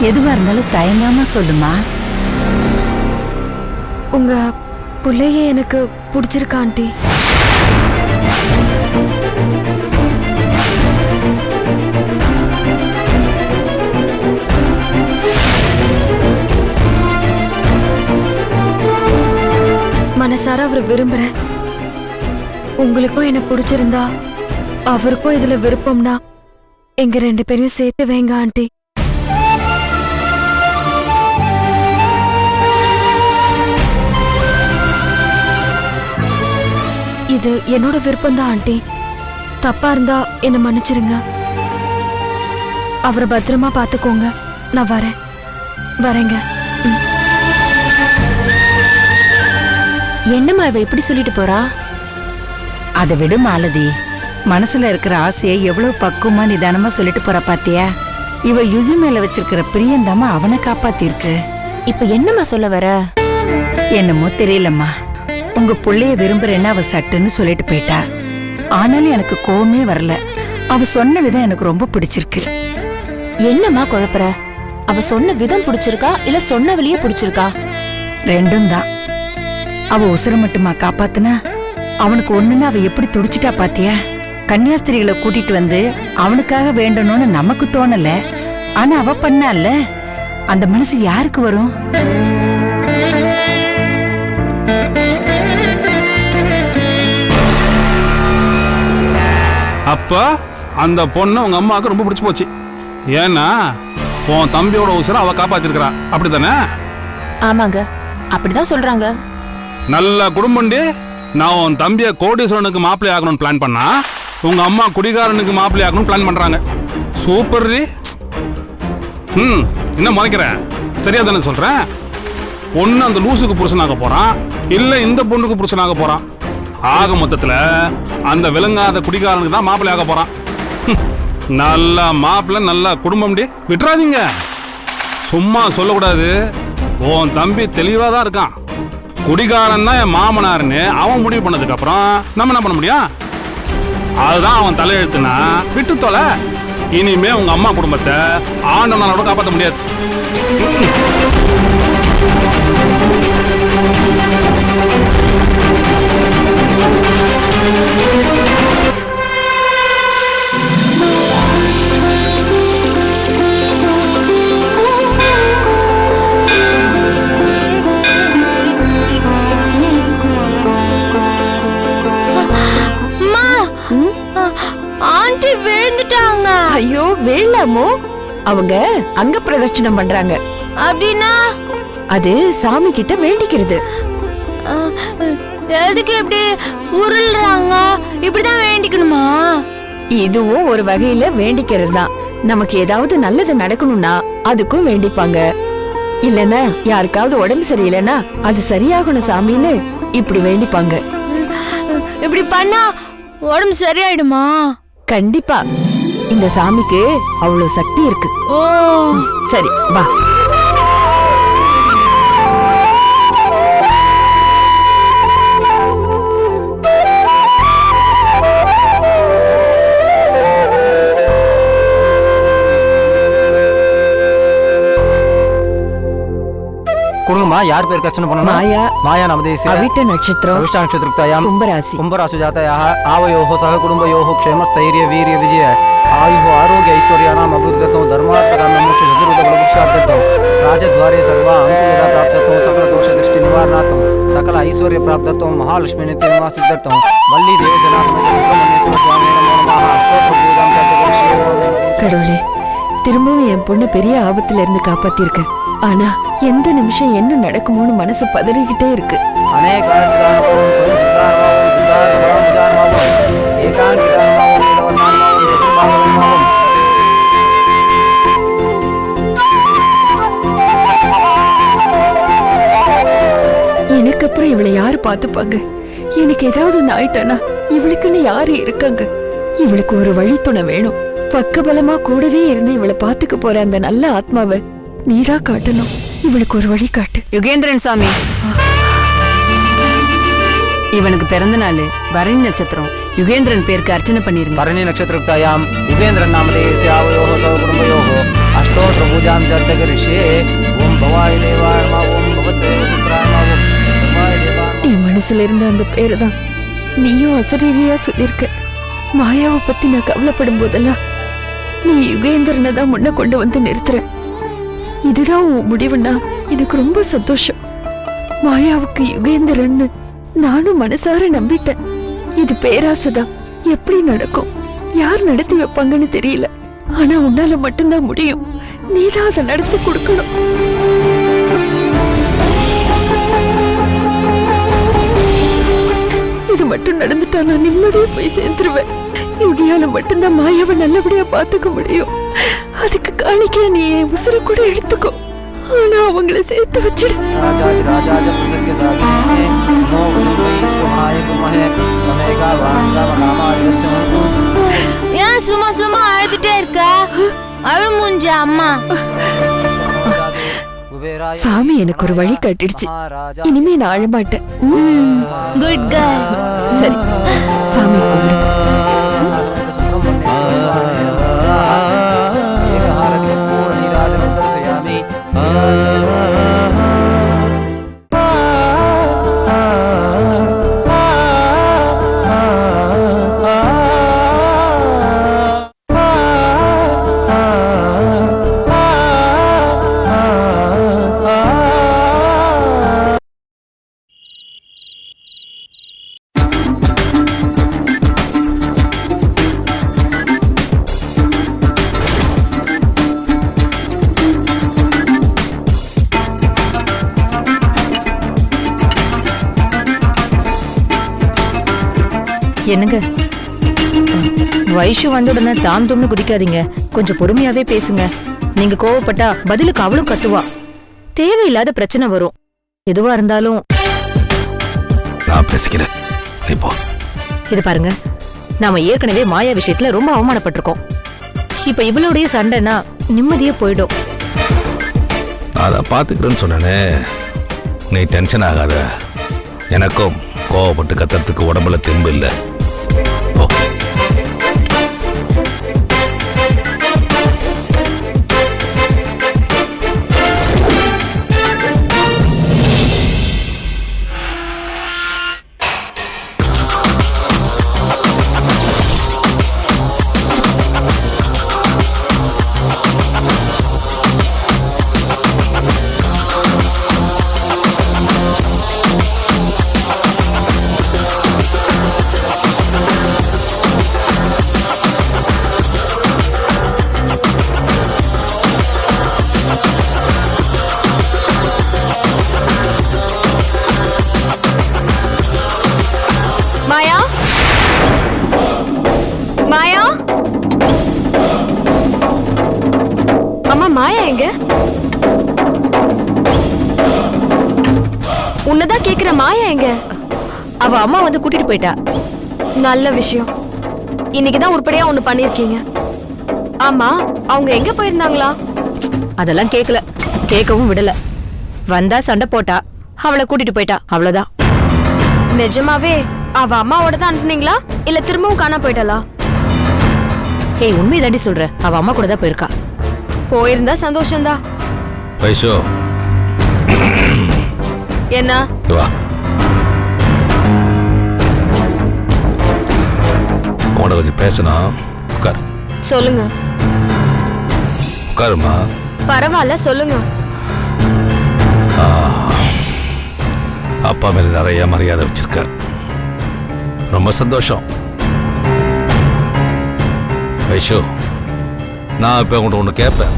எதுவா இருந்தாலும் தயங்காம சொல்லுமா. உங்க புள்ளைய எனக்கு பிடிச்சிருக்கா ஆண்டி. மனசார அவர் விரும்புறேன். உங்களுக்கும் என்ன பிடிச்சிருந்தா அவருக்கும் இதுல விருப்பம்னா எங்க 2 பேரையும் சேர்த்து வைங்க ஆண்டி. இது என்னோட விருப்பம்தான் ஆண்டி. தப்பா இருந்தா என்ன மன்னிச்சிருங்க. அவரை பத்திரமா பாத்துக்கோங்க. நான் வரேங்க. என்னம்மா இவ இப்படி சொல்லிட்டு போறா? அதை விடு மாலதி. மனசுல இருக்கிற ஆசையை எவ்வளவு பக்குவமா நிதானமா சொல்லிட்டு போறா பாத்தியா. இவ யுகி மேல வச்சிருக்கிற பிரியந்தாமா அவனை காப்பாத்திருக்கு. இப்ப என்னம்மா சொல்ல வர? என்னமோ தெரியலம்மா. உங்க புள்ளைய விரும்புறேன்னு அவ சட்டுன்னு சொல்லிட்டு போயிட்டா. ஆனாலும் எனக்கு கோவமே வரல. அவ சொன்ன விதம் எனக்கு ரொம்ப பிடிச்சிருக்கு. என்னம்மா குழப்பற? அவ சொன்ன விதம் பிடிச்சிருக்கா இல்ல சொன்னவளையே பிடிச்சிருக்கா? ரெண்டும் தான். அவ உசுர மட்டுமா காப்பாத்துனா, அவனுக்கு ஒண்ணுன்னு அவ எப்படி துடிச்சிட்டா பாத்தியா. கன்னியாஸ்திரிகளை கூட்டிட்டு வந்து அவனுக்காக வேண்டணும்னு நமக்கு தோணல. ஆனா அவ பண்ணால. அந்த மனசு யாருக்கு வரும்? அப்ப அந்த பொண்ணு உங்க அம்மாவுக்கு ரொம்ப பிடிச்சு போச்சு. ஏன்னா உன் தம்பியோட உசுர அவ காப்பாத்திருக்கிறா. அப்படித்தானே? ஆமாங்க, அப்படிதான் சொல்றாங்க. நல்ல குடும்பம்டி. நான் உன் தம்பிய கோடீஸ்வரனுக்கு மாப்பிள்ளை ஆகணும்னு பிளான் பண்ணா, உங்க அம்மா குடிகாரனுக்கு மாப்பிள்ளை ஆகணும்னு பிளான் பண்றாங்க. சூப்பர் ரி. என்ன முறைக்கிற? சரியா தானே சொல்றேன்? ஒன்னு அந்த லூசுக்கு புருஷனாக போறான், இல்ல இந்த பொண்ணுக்கு புருஷனாக போறான். ஆக மொத்தத்துல அந்த விளங்காத குடிகாரனுக்கு தான் மாப்பிள்ளை ஆக போறான். நல்ல மாப்பிள்ளை, நல்ல குடும்பம்டி. விட்டுறாதீங்க. சும்மா சொல்லக்கூடாது. உன் தம்பி தெளிவா தான் இருக்கான். குடிகாரன் தான் என் மாமனார்னு அவன் முடிவு பண்ணதுக்கு அப்புறம் நம்ம என்ன பண்ண முடியும்? அதுதான் அவன் தலையெழுத்துனா விட்டு தொலை. இனிமே உங்க அம்மா குடும்பத்தை ஆண்டவனால காப்பாற்ற முடியாது. ஆண்டி விழுந்துட்டாங்க. ஐயோ, வேளாமோ? அவங்க அங்க பிரதட்சணம் பண்றாங்க. அப்படின்னா அது சாமி கிட்ட வேண்டிக்கிறது. எதுக்கு இப்படி உருள்றாங்க? இப்படிதான் வேண்டிக்கணுமா? இதுவும் ஒரு வகையில வேண்டிக்கிறது தான். நமக்கு ஏதாவது நல்லது நடக்கணும்னா அதுக்கும் வேண்டிப்பாங்க. இல்லன்னா யாருக்காவது உடம்பு சரியில்லைன்னா அது சரியாகணும் சாமின்னு இப்படி வேண்டிப்பாங்க. இப்படி பண்ணா உடம்பு சரியாயிடுமா? கண்டிப்பா. இந்த சாமிக்கு அவ்வளவு சக்தி இருக்கு. ஓ சரி, வா. கொடுங்கம்மா. யார் பேருக்கு அர்ச்சனை பண்ணணும்? மாயா. மாயா நமதேசி. அவிட்ட நட்சத்திரம். அவிட்ட நட்சத்திரத்தாயாம். கும்பராசி. கும்பராசு ஜாதயாः आवयोः सह कुटुम्बयोः क्षेमस्थैर्य वीर्य विजय आयुः आरोग्य ऐश्वर्याणाम् अभिवृद्ध्यर्थं धर्मार्थकामं मोक्ष चतुर्विधफलपुरुषार्थं राजद्वारे सर्वा अनुकूलता प्राप्त्यर्थं सकल दोष दृष्टि निवारणार्थं सकल ऐश्वर्य प्राप्त्यर्थं महालक्ष्मी नित्यनिवासित्यर्थं वल्ली देवसेना समेत सुब्रह्मण्येश्वर स्वामी नमो नमः अष्टोत्तर पूजां चतुर्दशी. கடவுளே, திரும்பவும் என் பொண்ணு பெரிய ஆபத்துல இருந்து காப்பாத்திருக்க. ஆனா எந்த நிமிஷம் என்ன நடக்குமோன்னு மனசு பதறிக்கிட்டே இருக்கு. எனக்கு அப்புறம் இவளை யாரு பாத்துப்பாங்க? எனக்கு ஏதாவது ஒண்ணு ஆயிட்டானா இவளுக்குன்னு யாரு இருக்காங்க? இவளுக்கு ஒரு வழித்துணை வேணும். பக்கபலமா கூடவே இருந்து இவளை பாத்துக்க போற அந்த நல்ல ஆத்மாவை நீதான் காட்டணும். இவளுக்கு ஒரு வழி காட்டு. யுகேந்திரன் சாமி, இவனுக்கு பிறந்த நாள் பரணி நட்சத்திரம். யுகேந்திரன் பேருக்கு அர்ச்சனை பண்ணிருங்க. பரணி நட்சத்திரத்தாயாம் யுகேந்திரன் நாமதேசி आवयोः सह कुटुम्बयोः अष्टोत्तरभुजां चर्दगरिष्ये ओम भवाय देवाय नमः ओम भवसे पुत्राय नमः ओम भवाय देवाय என் மனசுல இருந்த அந்த பேரை தான் நீயும் அசரீரியா சொல்லியிருக்க. மாயாவை பத்தி நான் கவலைப்படும் போதெல்லாம் நீ யுகேந்திரனை தான் முன்ன கொண்டு வந்து நிறுத்துற. இதுதான் உன் முடிவுன்னா எனக்கு ரொம்ப சந்தோஷம். மாயாவுக்கு யுகேந்திரன்னு நானும் மனசார நம்பிட்டேன். இது பேராசைதான். எப்படி நடக்கும், யார் நடத்தி வைப்பாங்கன்னு தெரியல. ஆனா உன்னால மட்டும்தான் முடியும். நீதான் அதை நடத்தி கொடுக்கணும். இது மட்டும் நடந்துட்டா நான் நிம்மதியா போய் சேர்ந்துருவேன். யுகியால மட்டும்தான் மாயாவை நல்லபடியா பாத்துக்க முடியும். அதுக்கு காணிக்க நீ என் உசுர கூட எடுத்துக்கோ. ஆனா அவங்கள சேர்த்து வச்சிடு. ஏன் சும்மா சும்மா அழுதுட்டே இருக்க? அழுது மூஞ்ச அம்மா. சாமி எனக்கு ஒரு வழி காட்டிடுச்சு. இனிமே நான் அழமாட்டேன். Good girl. சரி, சாமி கும்பிடு. என்னங்க, வைஷு வந்த உடனே தாம் தும்னு குதிக்காதீங்க. கொஞ்சம் பொறுமையாவே பேசுங்க. நீங்க கோவப்பட்டா பதிலுக்கு அவளும் கத்துவா. தேவையில்லாத பிரச்சனை வரும். எதுவா இருந்தாலும் நான் பேசிக்கிறேன். இப்போ இது பாருங்க, நாம ஏற்கனவே மாயா விஷயத்துல ரொம்ப அவமானப்பட்டிருக்கோம். இப்ப இவளுடைய சண்டைனா நிம்மதியே போயிடும். நான் அதை பார்த்துக்கிறேன்னு சொன்னேனே. நீ டென்ஷன் ஆகாத. எனக்கும் கோவப்பட்டு கத்துறதுக்கு உடம்புல தெம்பு இல்லை. மாயா, மாயா, அம்மா மாயா எங்க? உன்னதான் கேக்குற. மாயா எங்க? அவ அம்மா வந்து கூட்டிட்டு போயிட்டா. நல்ல விஷயம். இன்னைக்குதான் உருப்படியா ஒண்ணு பண்ணிருக்கீங்க. ஆமா, அவங்க எங்க போயிருந்தாங்களா? அதெல்லாம் கேட்கல, கேட்கவும் விடல. வந்தா சண்டை போட்டா, அவளை கூட்டிட்டு போயிட்டா, அவ்வளவுதான். நிஜமாவே அவ அம்மாவோட தான் அனுப்புனீங்களா இல்ல திரும்பவும் காணா போயிட்டாளா? ஏய், உண்மை தாண்டி சொல்றேன். அவ அம்மா கூட தான் போயிருக்கா. போயிருந்தா சந்தோஷம்தான். வைஷோ, என்ன? வா. உங்களோட கொஞ்சம் பேசணும். உட்கார். சொல்லுங்க. உட்காருமா. பரவாயில்ல, சொல்லுங்க. அப்பா மேல நிறைய மரியாதை வச்சிருக்க. ரொம்ப சந்தோஷம். வைஷு, நான் இப்ப உங்கள்கிட்ட ஒன்று கேட்பேன்.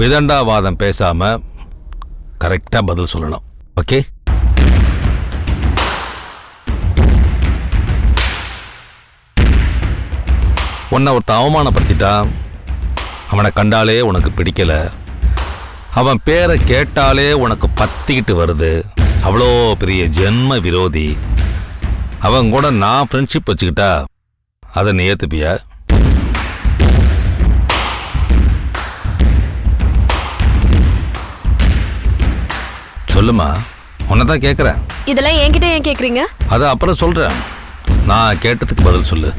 விதண்டாவாதம் பேசாம கரெக்டா பதில் சொல்லணும். ஓகே? உன்னை ஒருத்த அவமானப்படுத்திட்டான். அவனை கண்டாலே உனக்கு பிடிக்கல. அவன் பேரை கேட்டாலே உனக்கு பத்திக்கிட்டு வருது. அவ்வளோ பெரிய ஜென்ம விரோதி. அவன் கூட நான் ஃப்ரெண்ட்ஷிப் வச்சுக்கிட்டா அதை நீ ஏத்துப்பியா? சொல்லுமா, உன்னதான் கேட்குறேன். இதெல்லாம் என்கிட்ட ஏன் கேக்குறீங்க? அதை அப்புறம் சொல்றேன். நான் கேட்டதுக்கு பதில் சொல்லு.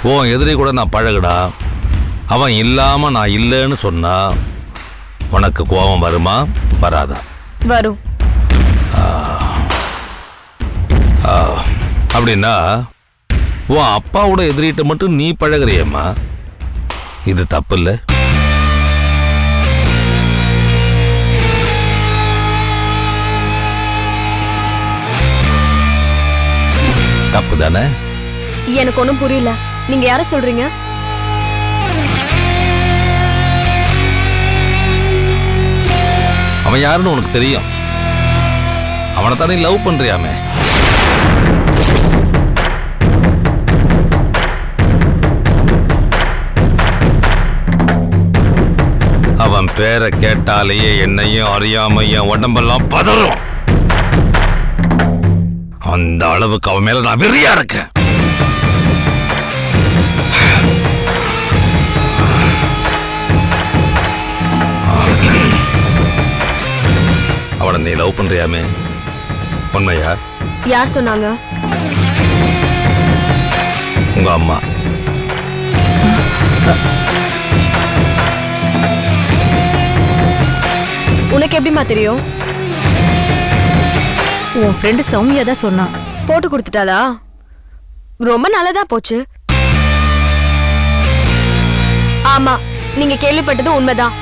ஓ எதிரி கூட நான் பழகுடா, அவன் இல்லாம நான் இல்லைன்னு சொன்னா உனக்கு கோபம் வருமா வராதா? வரும். அப்படின்னா உன் அப்பாவோட எதிரிட்ட மட்டும் நீ பழகுறியம்மா, இது தப்பு இல்லை? தப்பு தானே? எனக்கு ஒன்றும் புரியல. நீங்க யார சொல்றீங்க? அவன் யாருன்னு உனக்கு தெரியும். அவனை தானே லவ் பண்றியாமே. அவன் பேரை கேட்டாலேயே என்னையும் அறியாம என் உடம்பெல்லாம் பதறும். அந்த அளவுக்கு அவன் மேல நான் வெறியா இருக்கேன். அவனை நீ லவ் பண்றியாமே, உண்மையா? யார் சொன்னாங்க? உங்க அம்மா. உனக்கு எப்படிமா தெரியும்? உன் ஃப்ரெண்டு சௌமியா தான் சொன்னான். போட்டு கொடுத்துட்டாளா? ரொம்ப நல்லதா போச்சு. ஆமா, நீங்க கேள்விப்பட்டது உண்மைதான்.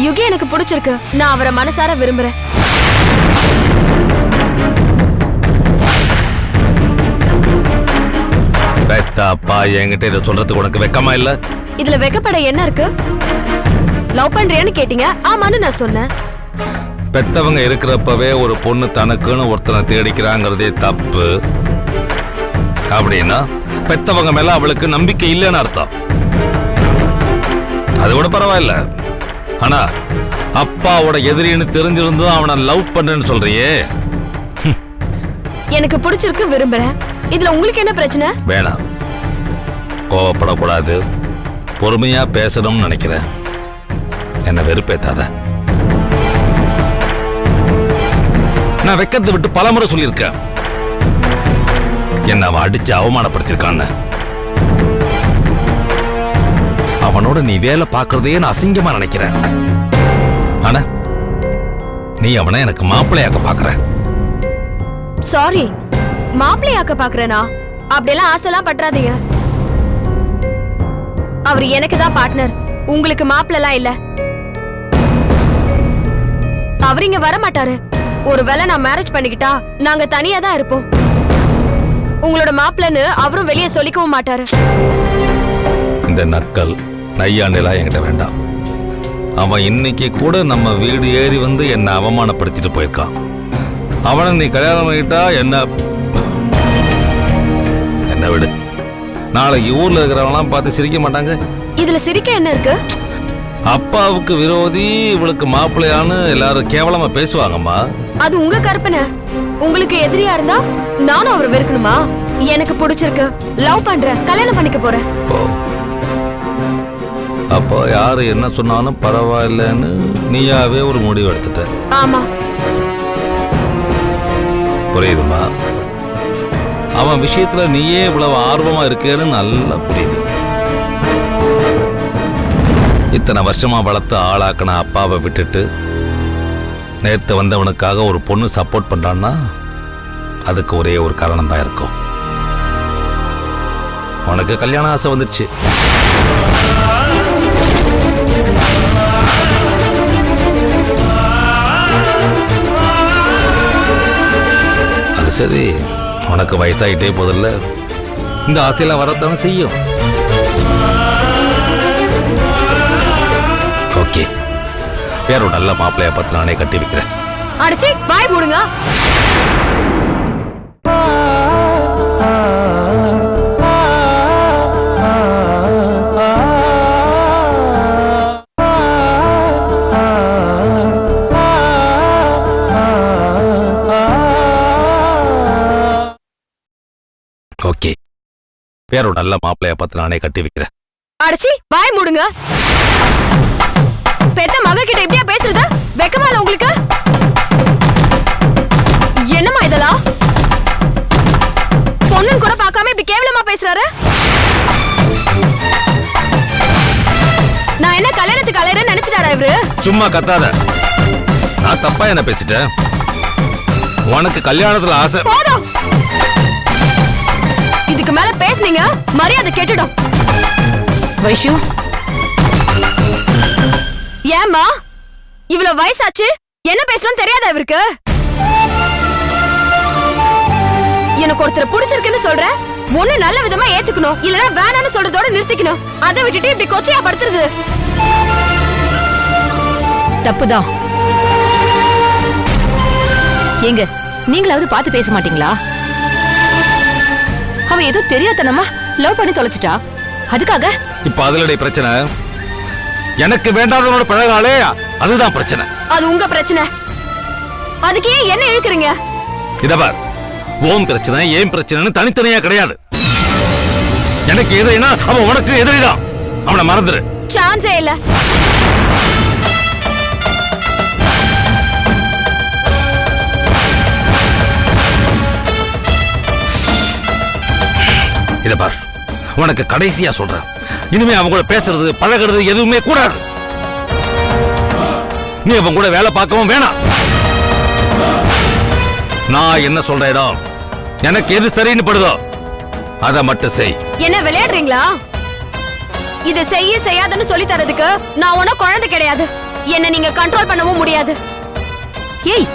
யுகி எனக்கு பிடிச்சிருக்கு. நான் அவரை மனசார விரும்புறேன். அப்பா என்கிட்ட இதை சொல்றதுக்கு உனக்கு வெக்கமா இல்ல? இதுல வெக்கப்பட என்ன இருக்கு? லவ் பண்றியான்னு கேட்டீங்க, ஆமான்னு நான் சொன்னேன். பெத்தவங்க இருக்கிறப்பவே ஒரு பொண்ணு தனக்குன்னு ஒருத்தனை தேடிக்கிறாங்கிறதே தப்பு. அப்படின்னா பெத்தவங்க மேல அவளுக்கு நம்பிக்கை இல்லைன்னு அர்த்தம். அது கூட பரவாயில்ல. ஆனா அப்பாவோட எதிரின்னு தெரிஞ்சிருந்தும் அவனை லவ் பண்ணேன்னு சொல்றியே. எனக்கு பிடிச்சிருக்கு, விரும்புறேன். இதுல உங்களுக்கு என்ன பிரச்சனை? வேணாம், கோவப்படக்கூடாது, பொறுமையா பேசணும்னு நினைக்கிறேன். என்ன வெறுப்பேத்தாத. நான் வெக்கத்தை விட்டு பலமுறை சொல்லியிருக்கேன் என்ன அவன் அடிச்சு அவமானப்படுத்திருக்கான்னு. அவனோட நீ வேலை பார்க்கறதே நான் அசிங்கமா நினைக்கிறேன். ஆனா நீ அவனை எனக்கு மாப்பிள்ளையாக்க பாக்குற. சாரி, மாப்பிள்ளையாக்க பாக்குறேனா? அப்படியெல்லாம் ஆசைலாம் பற்றாதீங்க. அவர் எனக்கு தான் பார்ட்னர், உங்களுக்கு மாப்பிள்ளலாம் இல்ல. அவர் இங்க வர மாட்டாரு. ஒருவேளை நான் மேரேஜ் பண்ணிக்கிட்டா நாங்க தனியா தான் இருப்போம். உங்களோட மாப்பிள்ளன்னு அவரும் வெளியே சொல்லிக்கவும் மாட்டாரு. இந்த நக்கல் நையாண்டெல்லாம் என்கிட்ட வேண்டாம். அவன் இன்னைக்கு கூட நம்ம வீடு ஏறி வந்து என்னை அவமானப்படுத்திட்டு போயிருக்கான். அவனை நீ கல்யாணம் பண்ணிட்டா என்ன விடு. நாளைக்கு ஊர்ல இருக்கிறவங்களாம் பார்த்து சிரிக்க மாட்டாங்க? இதுல சிரிக்க என்ன இருக்கு? அப்பாவுக்கு விரோதி இவளுக்கு மாப்பிள்ளையான்னு எல்லாரும் கேவலமா பேசுவாங்கம்மா. அது உங்க கற்பனை. உங்களுக்கு எதிரியா இருந்தா நானும் அவரை வெறுக்கணுமா? எனக்கு பிடிச்சிருக்கு, லவ் பண்றேன், கல்யாணம் பண்ணிக்க போறேன். அப்போ யாரு என்ன சொன்னாலும் பரவாயில்லன்னு நீயாவே ஒரு முடிவு எடுத்துட்ட. ஆமா, புரியுதுமா? அவன் விஷயத்துல நீயே இவ்வளவு ஆர்வமா இருக்கேன்னு நல்லா புரியுது. இத்தனை வருஷமா வளர்த்து ஆளாக்கின அப்பாவை விட்டுட்டு நேத்து வந்தவனுக்காக ஒரு பொண்ணு சப்போர்ட் பண்றான்னா அதுக்கு ஒரே ஒரு காரணம் தான் இருக்கும். உனக்கு கல்யாண ஆசை வந்துருச்சு. அது சரி, உனக்கு வயசாயிட்டே போதில்ல, இந்த ஆசையெல்லாம் வரத்தானே செய்யும். ஓகே, வேற ஒரு நல்ல மாப்பிள்ளைய பார்த்து நானே கட்டி வைக்கிறேன். அடிச்சி வாய் மூடுங்க. ஓகே, வேற ஒரு நல்ல மாப்பிள்ளைய பார்த்து நானே கட்டி வைக்கிறேன். அடிச்சி வாய் மூடுங்க. பெத்த மக கிட்ட இப்படியா பேசுறது? வெக்கமா இல்ல உங்களுக்கு? என்னமா இதெல்லாம்? பொண்ணுன்னு கூட பார்க்காம இப்படி கேவலமா பேசுறாரு. பேசுறாரா இவரு? சும்மா கத்தாத. நான் தப்பா என்ன பேசிட்டேன்? உனக்கு கல்யாணத்துல ஆசை. போதும். இதுக்கு மேல பேசுனீங்க மரியாதை கெட்டுடும். வைஷு, ஏம்மா இவ்வளவு வயசாச்சு என்ன பேசணும் தெரியாதா இவருக்கு? எனக்கு ஒருத்தர் பிடிச்சிருக்குன்னு சொல்றேன், ஒண்ணு நல்ல விதமா ஏத்துக்கணும், இல்லனா வேணான்னு சொல்றதோட நிறுத்திக்கணும். அதை விட்டுட்டு இப்படி கொச்சையா படுத்துறது தப்புதான். ஏங்க, நீங்களாவது பார்த்து பேச மாட்டீங்களா? அவன் ஏதோ தெரியாதனமா லவ் பண்ணி தொலைச்சிட்டா, அதுக்காக இப்ப அதுலடைய பிரச்சனை எனக்கு வேண்டாதவனோட பழகாலே, அதுதான் பிரச்சனை. அது உங்க பிரச்சனை, அதுக்கு ஏன் என்ன இழுக்குறீங்க? இதபார், ஓம் பிரச்சனை ஏன் பிரச்சனைன்னு தனித்தனியா கிடையாது. எனக்கு எதிரினா அவன் உனக்கு எதிரிதான். அவனை மறந்துரு. சான்ஸே இல்ல. இதபார், உனக்கு கடைசியா சொல்றேன், இனிமே அவன் கூட பேசுறது பழகிறது எதுவுமே கூடாது. நீ அவன் கூட வேலை பார்க்கவும் வேணாம். நான் என்ன சொல்ற இடம் எனக்கு எது சரின்னு படுதோ அதை மட்டும் செய். என்ன விளையாடுறீங்களா? இது செய்ய செய்யாதுன்னு சொல்லி தரதுக்கு நான் ஒன்னும் குழந்தை கிடையாது. என்ன நீங்க கண்ட்ரோல் பண்ணவும் முடியாது. ஏய்,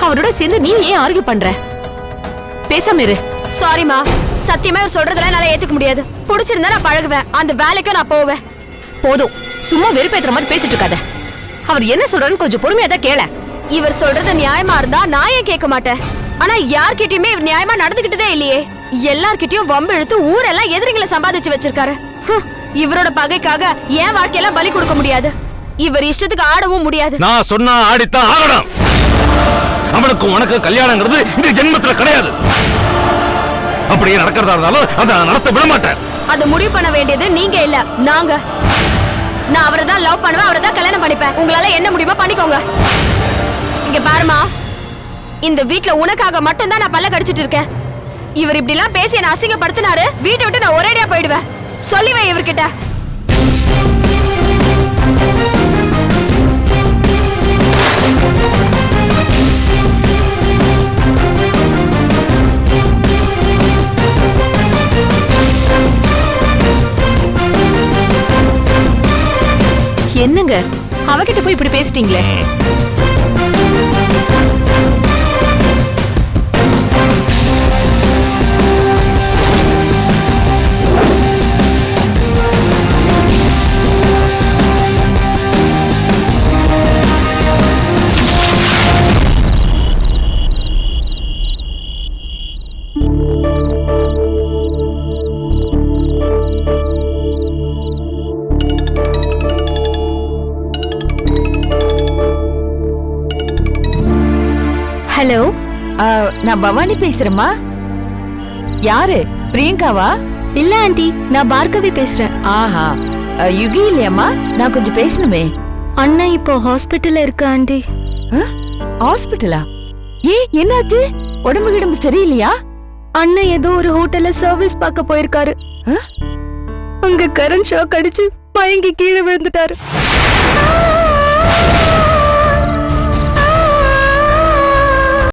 அவரோட சேர்ந்து நீ ஏன் ஆர்கியூ பண்ற? பேசாம இரு. சாரிமா, சத்தியமா இவர் சொல்றதெல்லாம் என்னால ஏத்துக்க முடியாது. பிடிச்சிருந்தா நான் பழகுவேன், அந்த வேலைக்கும் நான் போவேன். போதும், சும்மா வெறுப்பேத்துற மாதிரி பேசிட்டு இருக்காத. அவர் என்ன சொல்றாருன்னு கொஞ்சம் பொறுமையா தான் கேள. இவர் சொல்றது நியாயமா இருந்தா நான் ஏன் கேட்க மாட்டேன்? ஆனா யார்கிட்டயுமே இவர் நியாயமா நடந்துகிட்டதே இல்லையே. எல்லார்கிட்டயும் வம்பு இழுத்து ஊரெல்லாம் எதிரிகளை சம்பாதிச்சு வச்சிருக்காரு. இவரோட பகைக்காக என் வாழ்க்கையெல்லாம் பலி கொடுக்க முடியாது. இவர் இஷ்டத்துக்கு ஆடவும் முடியாது. நான் சொன்னா ஆடித்தான் ஆகணும். அவனுக்கு உனக்கு கல்யாணங்கிறது இந்த ஜென்மத்துல கிடையாது. அப்படியே நடக்கிறதா இருந்தாலும் அதை நடத்த விட மாட்டேன். அதை முடிவு பண்ண வேண்டியது நீங்க இல்ல, நாங்க. நான் அவரை தான் லவ் பண்ணுவேன், அவரை தான் கல்யாணம் பண்ணிப்பேன். உங்களால என்ன முடியுமோ பண்ணிக்கோங்க. இங்க பாருமா, இந்த வீட்ல உனக்காக மட்டும் தான் நான் பல்ல கடிச்சிட்டு இருக்கேன். இவர் இப்படி எல்லாம் பேசி என்ன அசிங்கப்படுத்தினாரு, வீட்டை விட்டு நான் ஒரேடியா போயிடுவேன். சொல்லிவேன் இவர்கிட்ட. என்னங்க, அவகிட்ட போய் இப்படி பேசிட்டீங்களே. ஹலோ, நான் பவானி பேசுறேம்மா. யாரு? பிரியங்காவா? இல்ல ஆண்டி, நான் பார்கவி பேசுறேன். ஆஹா, யுகி இல்லையாம்மா? நான் கொஞ்சம் பேசணுமே. அண்ணா இப்போ ஹாஸ்பிட்டல்ல இருக்கு ஆண்டி. ஹாஸ்பிட்டலா? என்னாச்சு? உடம்பு கிடம்பு சரியில்லையா? அண்ணன் ஏதோ ஒரு ஹோட்டல்ல சர்வீஸ் பார்க்க போயிருக்காரு. அங்க கரண்ட் ஷாக் அடிச்சு மயங்கி கீழே விழுந்துட்டாரு.